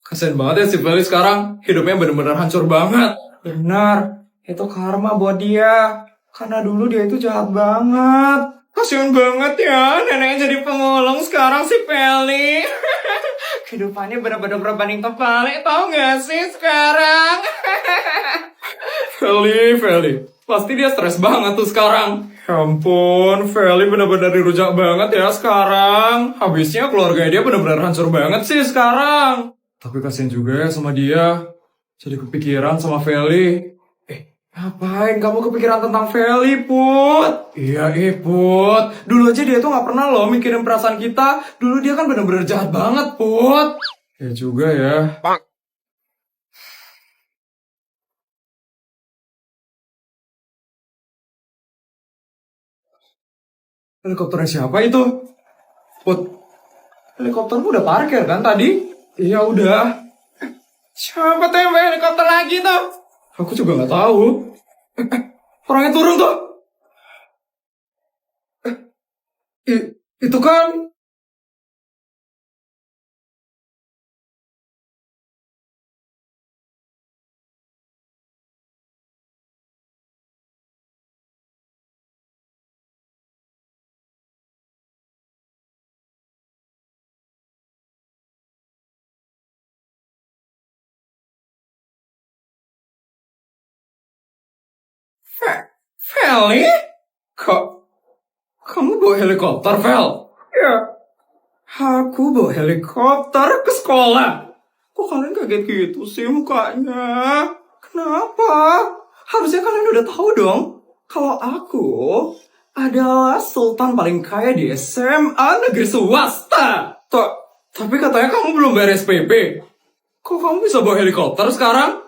Kasian banget ya si Feli sekarang. Hidupnya bener-bener hancur banget. Benar, itu karma buat dia. Karena dulu dia itu jahat banget. Kasian banget ya, neneknya jadi pemulung sekarang si Feli. Kehidupannya benar-benar berbanding terbalik, Tahu gak sih sekarang? Feli. Pasti dia stres banget tuh sekarang. Ya ampun, Feli bener-bener dirujak banget ya sekarang. Habisnya keluarga dia bener-bener hancur banget sih sekarang. Tapi kasian juga ya sama dia. Jadi kepikiran sama Feli. Ngapain kamu kepikiran tentang Feli, Put? Iya, Put. Dulu aja dia tuh gak pernah loh mikirin perasaan kita. Dulu dia kan bener-bener jahat banget, Put. Ya juga ya. Helikopternya siapa itu? Put, helikoptermu udah parkir kan tadi? Iya udah. Siapa tuh yang bawa helikopter lagi tuh? Aku juga gak tahu. Orangnya turun tuh. Itu kan Feli? Kok kamu bawa helikopter, Fel? Ya, aku bawa helikopter ke sekolah. Kok kalian kaget gitu sih mukanya? Kenapa? Harusnya kalian udah tahu dong. Kalau aku adalah sultan paling kaya di SMA negeri swasta. Tapi katanya kamu belum bayar SPP. Kok kamu bisa bawa helikopter sekarang?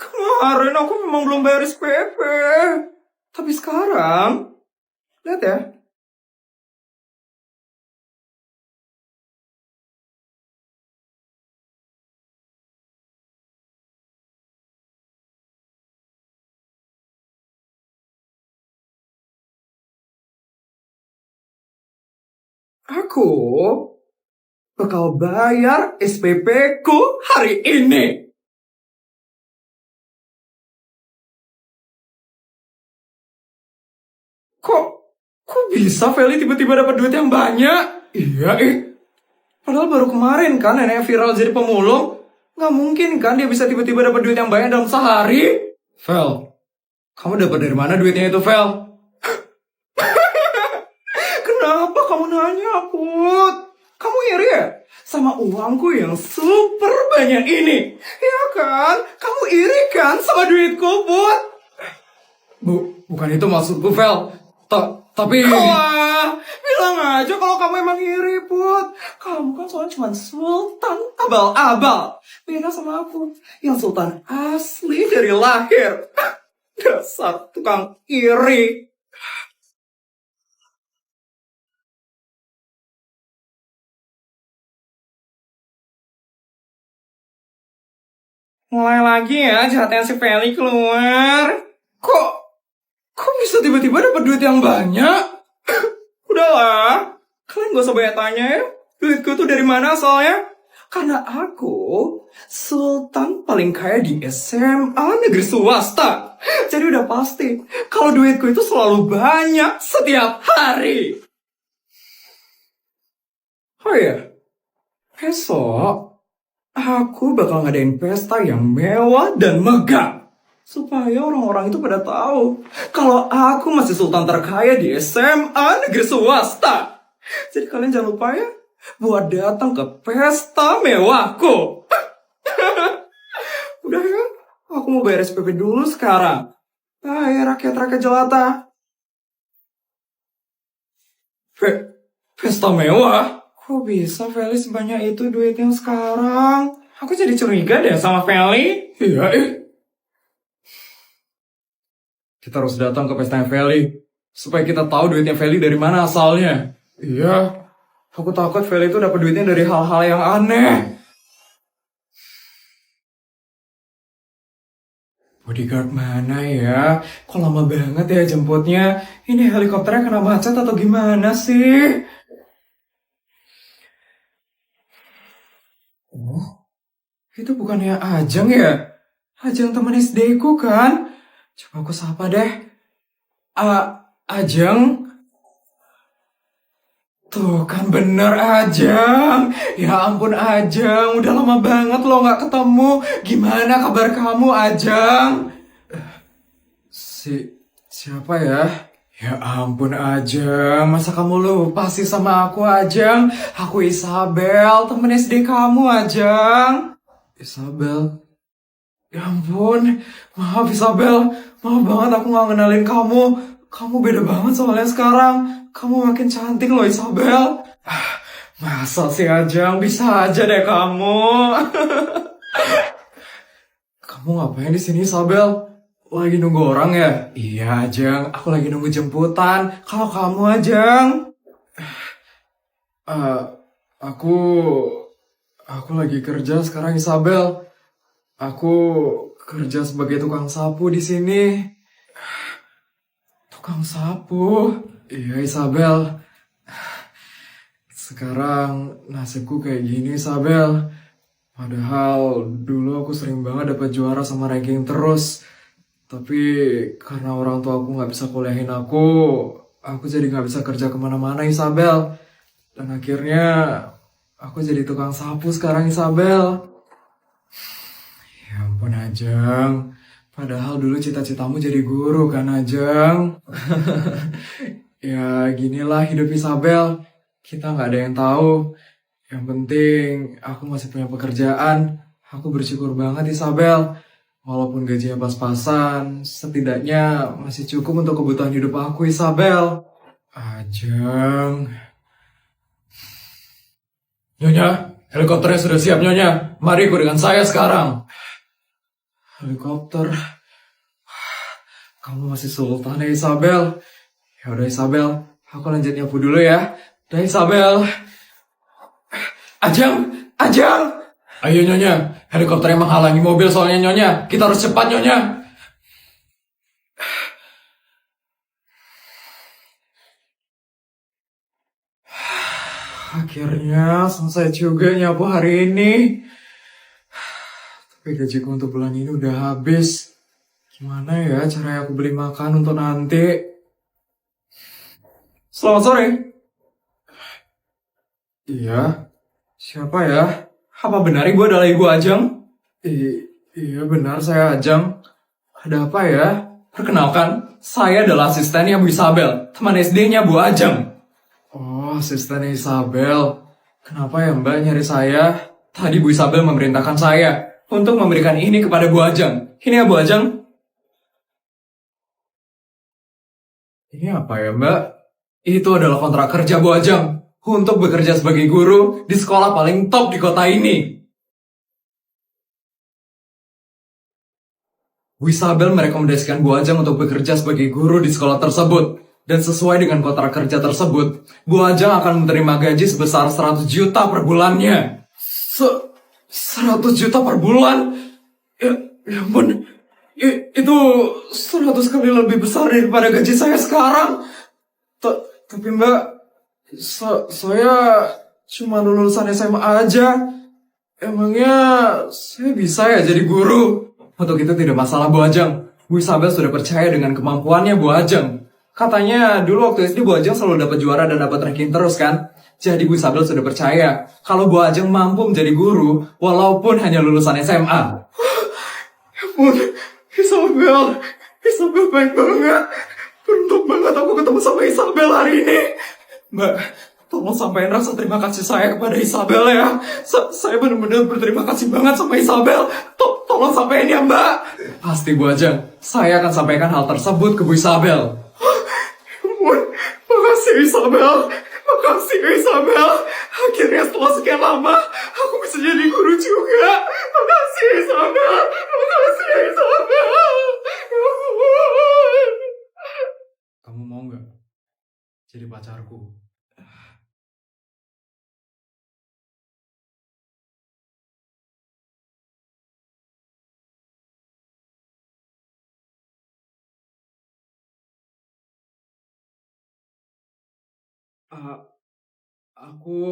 Kemarin aku memang belum bayar SPP. Tapi sekarang, lihat ya. Aku bakal bayar SPP ku hari ini. Kok bisa Feli tiba-tiba dapat duit yang banyak? Iya, padahal baru kemarin kan neneknya viral jadi pemulung. Nggak mungkin kan dia bisa tiba-tiba dapat duit yang banyak dalam sehari. Fel, kamu dapat dari mana duitnya itu, Fel? Kenapa kamu nanya, Put? Kamu iri ya? Sama uangku yang super banyak ini. Ya kan? Kamu iri kan sama duitku, Put? Bukan itu maksudku, Fel. Tapi... Wah, bilang aja kalau kamu emang iri, Put. Kamu kan soalnya cuma sultan abal-abal. Beda sama aku, yang sultan asli dari lahir. Dasar tukang iri. Mulai lagi ya jahatnya si Feli keluar. Kok bisa tiba-tiba dapat duit yang banyak? Udahlah, kalian gak usah banyak tanya ya. Duitku tuh dari mana asalnya? Karena aku sultan paling kaya di SMA negeri swasta. Jadi udah pasti kalau duitku itu selalu banyak setiap hari. Oh iya, besok aku bakal ngadain pesta yang mewah dan megah. Supaya orang-orang itu pada tahu kalau aku masih sultan terkaya di SMA negeri swasta. Jadi kalian jangan lupa ya buat datang ke pesta mewahku. Udah ya, aku mau bayar SPP dulu sekarang. Bye rakyat-rakyat jelata. Pesta mewah? Kok bisa Feli sebanyak itu duitnya sekarang? Aku jadi curiga deh sama Feli. Iya, Kita harus datang ke pestanya Feli. Supaya kita tahu duitnya Feli dari mana asalnya. Iya, aku takut Feli itu dapat duitnya dari hal-hal yang aneh. Bodyguard mana ya? Kok lama banget ya jemputnya? Ini helikopternya kena macet atau gimana sih? Oh, itu bukannya Ajeng ya? Ajeng teman SD ku kan? Coba aku sapa deh. Ajeng? Tuh kan bener Ajeng. Ya ampun Ajeng, udah lama banget lo nggak ketemu. Gimana kabar kamu Ajeng? Siapa ya? Ya ampun Ajeng, masa kamu lupa sih sama aku Ajeng? Aku Isabel, temen SD kamu Ajeng. Isabel? Ya ampun, maaf Isabel. Maaf banget aku nggak ngenalin kamu. Kamu beda banget soalnya sekarang. Kamu makin cantik loh Isabel. Masa sih Ajeng, bisa aja deh kamu. Kamu ngapain di sini Isabel? Lagi nunggu orang ya? Iya Ajeng, aku lagi nunggu jemputan. Kalau kamu Ajeng? Eh, aku aku lagi kerja sekarang Isabel. Aku kerja sebagai tukang sapu di sini. Tukang sapu? Iya Isabel. Sekarang nasibku kayak gini Isabel. Padahal dulu aku sering banget dapat juara sama ranking terus. Tapi karena orang tua aku nggak bisa kuliahin aku jadi nggak bisa kerja kemana-mana Isabel. Dan akhirnya aku jadi tukang sapu sekarang Isabel. Ya ampun Ajeng. Padahal dulu cita-citamu jadi guru kan Ajeng. Ya ginilah hidup Isabel. Kita nggak ada yang tahu. Yang penting aku masih punya pekerjaan. Aku bersyukur banget Isabel. Walaupun gajinya pas-pasan, setidaknya masih cukup untuk kebutuhan hidup aku Isabel. Ajeng. Nyonya, helikopternya sudah siap Nyonya. Mari ikut dengan saya sekarang. Helikopter. Kamu masih sultan ya Isabel. Ya udah Isabel, aku lanjut nyapu dulu ya. Dah Isabel. Ajeng, Ajeng. Ayo Nyonya, helikopternya menghalangi mobil soalnya Nyonya. Kita harus cepat Nyonya. Akhirnya selesai juga nyapu hari ini. Tapi gajiku untuk bulan ini udah habis. Gimana ya cara aku beli makan untuk nanti? Selamat sore. Iya, siapa ya? Apa benar ibu adalah ibu Ajeng? Iya benar saya Ajeng. Ada apa ya? Perkenalkan, saya adalah asistennya Bu Isabel, teman SD-nya Bu Ajeng. Oh, asisten Isabel. Kenapa ya Mbak nyari saya? Tadi Bu Isabel memerintahkan saya untuk memberikan ini kepada Bu Ajeng. Ini ya Bu Ajeng. Ini apa ya Mbak? Itu adalah kontrak kerja Bu Ajeng. Untuk bekerja sebagai guru di sekolah paling top di kota ini. Bu Isabel merekomendasikan Bu Ajeng untuk bekerja sebagai guru di sekolah tersebut. Dan sesuai dengan kontrak kerja tersebut, Bu Ajeng akan menerima gaji sebesar 100 juta per bulannya. 100 juta per bulan? Ya ampun, itu 100 kali lebih besar daripada gaji saya sekarang. Tapi Mbak, saya cuma lulusan SMA aja. Emangnya saya bisa ya jadi guru? Untuk itu tidak masalah Bu Ajeng. Bu Isabel sudah percaya dengan kemampuannya Bu Ajeng. Katanya dulu waktu SD Bu Ajeng selalu dapat juara dan dapat ranking terus kan? Jadi Bu Isabel sudah percaya kalau Bu Ajeng mampu menjadi guru walaupun hanya lulusan SMA. Ya ampun, Isabel, Isabel baik banget. Beruntung banget aku ketemu sama Isabel hari ini. Mbak, tolong sampaikan rasa terima kasih saya kepada Isabel ya. Saya benar-benar berterima kasih banget sama Isabel. Tolong sampaikan ya Mbak. Pasti Bu Ajeng, saya akan sampaikan hal tersebut ke Bu Isabel. Makasih Isabel. Makasih Isabel. Akhirnya setelah sekian lama, aku bisa jadi guru juga. Makasih Isabel. Makasih Isabel. Ya ampun. Kamu mau nggak jadi pacarku? Uh, aku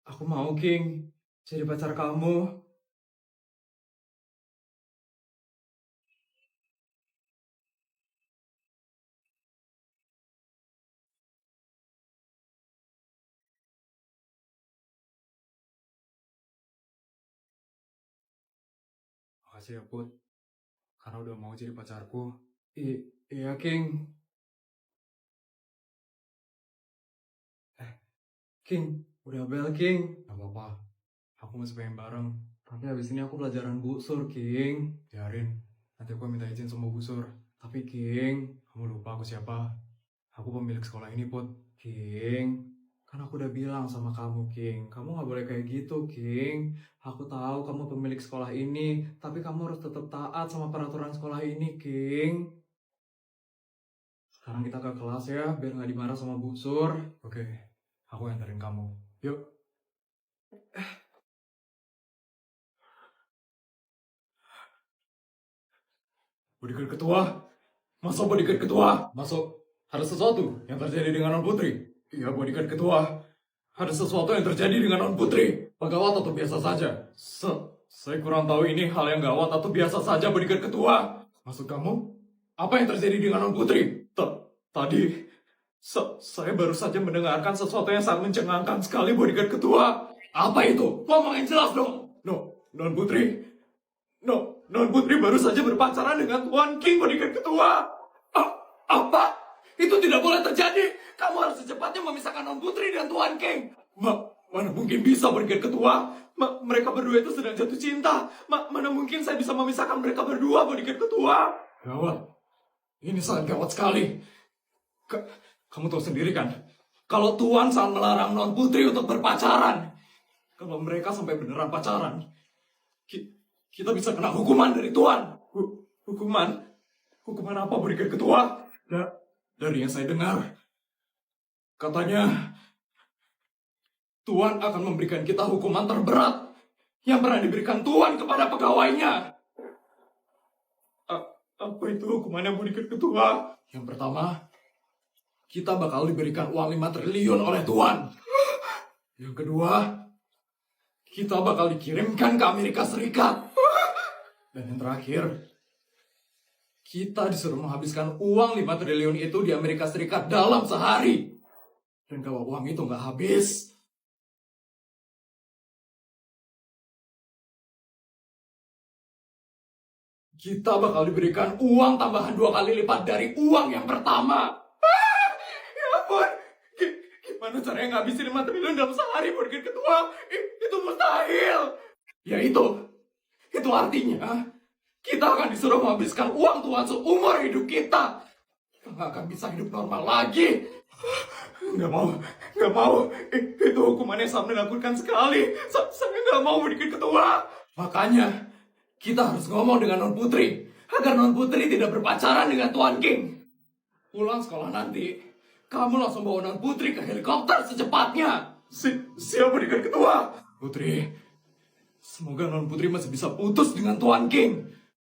Aku mau, King. Jadi pacar kamu. Makasih ya, Put. Karena udah mau jadi pacarku. Iya, King. King, udah bel, King. Gak apa-apa. Aku masih pengen bareng. Tapi habis ini aku pelajaran busur, King. Biarin. Nanti aku minta izin sama busur. Tapi, King, kamu lupa aku siapa? Aku pemilik sekolah ini, Put. King, kan aku udah bilang sama kamu, King. Kamu gak boleh kayak gitu, King. Aku tahu kamu pemilik sekolah ini, tapi kamu harus tetap taat sama peraturan sekolah ini, King. Sekarang kita ke kelas ya, biar gak dimarah sama busur. Oke, aku anterin kamu. Yuk. Bodyguard ketua. Masuk bodyguard ketua. Masuk. Ada sesuatu yang terjadi dengan Non Putri. Iya, bodyguard ketua. Ada sesuatu yang terjadi dengan Non Putri. Gawat atau biasa saja? Saya kurang tahu ini hal yang gawat atau biasa saja, bodyguard ketua. Maksud kamu? Apa yang terjadi dengan Non Putri? Tadi, saya baru saja mendengarkan sesuatu yang sangat mencengangkan sekali, bodyguard ketua. Apa itu? Ngomong yang jelas dong. Non Putri. Non Putri baru saja berpacaran dengan Tuan King, bodyguard ketua. Apa? Itu tidak boleh terjadi. Kamu harus secepatnya memisahkan Non Putri dan Tuan King. Mana mungkin bisa, bodyguard ketua? Mereka berdua itu sedang jatuh cinta. Mana mungkin saya bisa memisahkan mereka berdua, bodyguard ketua? Gawat. Ini sangat gawat sekali. Kamu tahu sendiri kan? Kalau Tuan sangat melarang Non Putri untuk berpacaran. Kalau mereka sampai beneran pacaran, kita bisa kena hukuman dari Tuan. Hukuman? Hukuman apa, bodyguard ketua? Dari yang saya dengar, katanya Tuan akan memberikan kita hukuman terberat yang pernah diberikan Tuan kepada pegawainya. Apa itu hukumannya, bodyguard ketua? Yang pertama, kita bakal diberikan uang 5 triliun oleh Tuan. Yang kedua, kita bakal dikirimkan ke Amerika Serikat. Dan yang terakhir, kita disuruh menghabiskan uang 5 triliun itu di Amerika Serikat dalam sehari. Dan kalau uang itu nggak habis, kita bakal diberikan uang tambahan 2 kali lipat dari uang yang pertama. Ya ampun, gimana caranya ngabisin 5 triliun dalam sehari, bodyguard ketua? Itu mustahil. Ya itu artinya kita akan disuruh menghabiskan uang Tuan seumur hidup kita. Kita nggak akan bisa hidup normal lagi. Nggak mau. Itu hukumannya sangat menakutkan sekali. Saya nggak mau, bodyguard ketua. Makanya kita harus ngomong dengan Non Putri agar Non Putri tidak berpacaran dengan Tuan King. Pulang sekolah nanti, kamu langsung bawa Non Putri ke helikopter secepatnya. Siap, bodyguard ketua. Putri, semoga Non Putri masih bisa putus dengan Tuan King.